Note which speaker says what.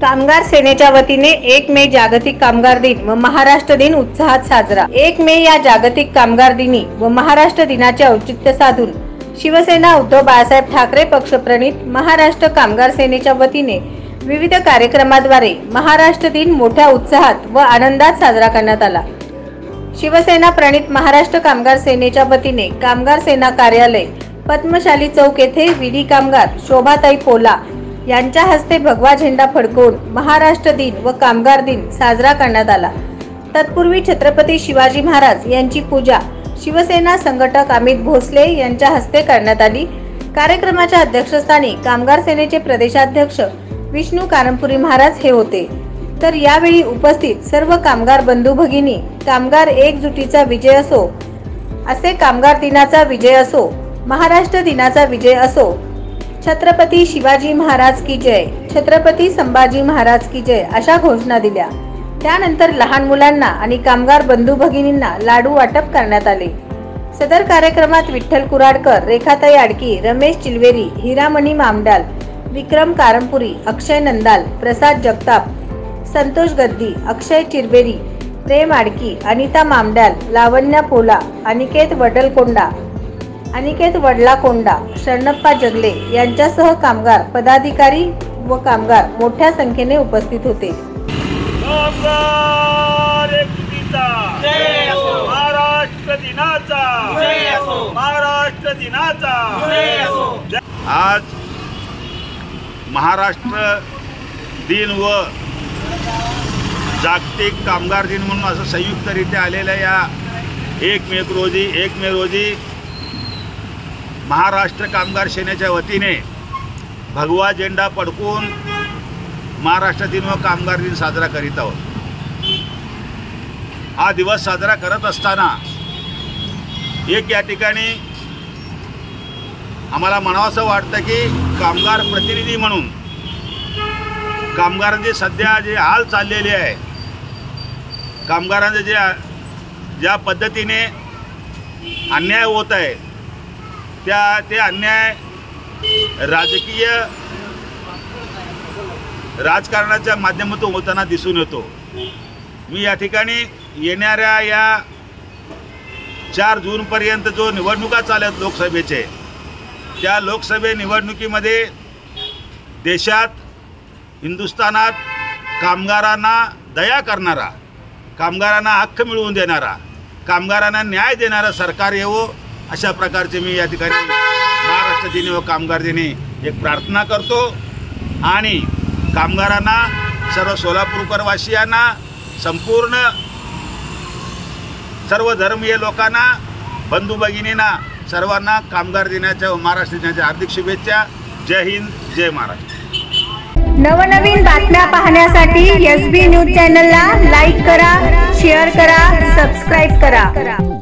Speaker 1: कामगार सेनेच्या वतीने 1 मे जागतिक कामगार दिन व महाराष्ट्र दिन उत्साहात साजरा। 1 मे या जागतिक कामगार दिनी व महाराष्ट्र दिनाचे औचित्य साधून शिवसेना उद्धव बाळासाहेब ठाकरे पक्षप्रणीत महाराष्ट्र कामगार सेनेच्या वतीने विविध कार्यक्रमाद्वारे महाराष्ट्र दिन मोठ्या उत्साहात व आनंदात साजरा करण्यात आला। शिवसेना प्रणीत महाराष्ट्र कामगार सेनेच्या वतीने कामगार सेना कार्यालय पद्मशाली चौक येथे विधी कामगार शोभाताई पोला यांच्या हस्ते भगवा झेंडा फडकवून महाराष्ट्र दिन व कामगार दिन साजरा करण्यात आला। तत्पूर्वी छत्रपती शिवाजी महाराज यांची पूजा शिवसेना संघटक अमित भोसले यांच्या हस्ते करण्यात आली। कार्यक्रमाच्या अध्यक्षस्थानी कामगार सेनेचे प्रदेशाध्यक्ष विष्णू कारंपुरी महाराज हे होते। तर यावेळी उपस्थित सर्व कामगार बंधू भगिनी कामगार एकजुटीचा विजय असो, असे कामगार दिनाचा विजय असो, महाराष्ट्र दिनाचा विजय असो, छत्रपती शिवाजी महाराज की जय, छत्रपती संभाजी महाराज की जय अशा घोषणा दिल्या। त्यानंतर लहान मुलांना आणि कामगार बंधू भगिनींना लाडू वाटप करण्यात आले। सदर कार्यक्रमात विठ्ठल कुराडकर, रेखाताई आडकी, रमेश चिलवेरी, हिरामणी मामडाल, विक्रम कारंपुरी, अक्षय नंदाल, प्रसाद जगताप, संतोष गद्दी, अक्षय चिरबेरी, प्रेम आडकी, अनिता मामडाल, लावण्या पोला, अनिकेत वडलाकोंडा, शरणप्पा जगले यांच्यासह कामगार पदाधिकारी व कामगार मोठ्या संख्येने उपस्थित होते।
Speaker 2: महाराष्ट्र दिनाचा आज महाराष्ट्र दिन व जागतिक कामगार दिन म्हणून असं संयुक्तरित्या आलेल्या या 1 मे रोजी महाराष्ट्र कामगार सेनेच्या वतीने भगवा झेंडा फडकवून महाराष्ट्र दिन व कामगार दिन साजरा करीत आहोत। हा दिवस साजरा करत असताना एक या ठिकाणी आम्हाला म्हणावंसं वाटतं की कामगार प्रतिनिधी म्हणून कामगारांचे सध्या जे हाल चाललेले आहे, कामगारांचे ज्या पद्धतीने अन्याय होत आहे ते अन्याय राजकीय राजकारणाच्या माध्यमातून होताना दिसून येतो। मी या ठिकाणी येणाऱ्या या 4 जूनपर्यंत जो निवडणुका चालत लोकसभेचे, त्या लोकसभे निवडणुकीमध्ये देशात हिंदुस्थानात कामगारांना दया करणारा, कामगारांना हक्क मिळवून देणारा, कामगारांना न्याय देणारा सरकार येवो अशा प्रकारचे मी या ठिकाणी महाराष्ट्र दिनी व कामगार दिनी एक प्रार्थना करतो। आणि कामगारांना, सर्व सोलापूरकरवासियांना, संपूर्ण सर्व धर्मीय लोकांना, बंधू भगिनींना सर्वांना कामगार दिनाच्या व महाराष्ट्र दिनाच्या हार्दिक शुभेच्छा। जय हिंद, जय महाराष्ट्र।
Speaker 1: नवनवीन बातम्या पाहण्यासाठी SB न्यूज चॅनलला लाईक करा, शेअर करा, सबस्क्राइब करा।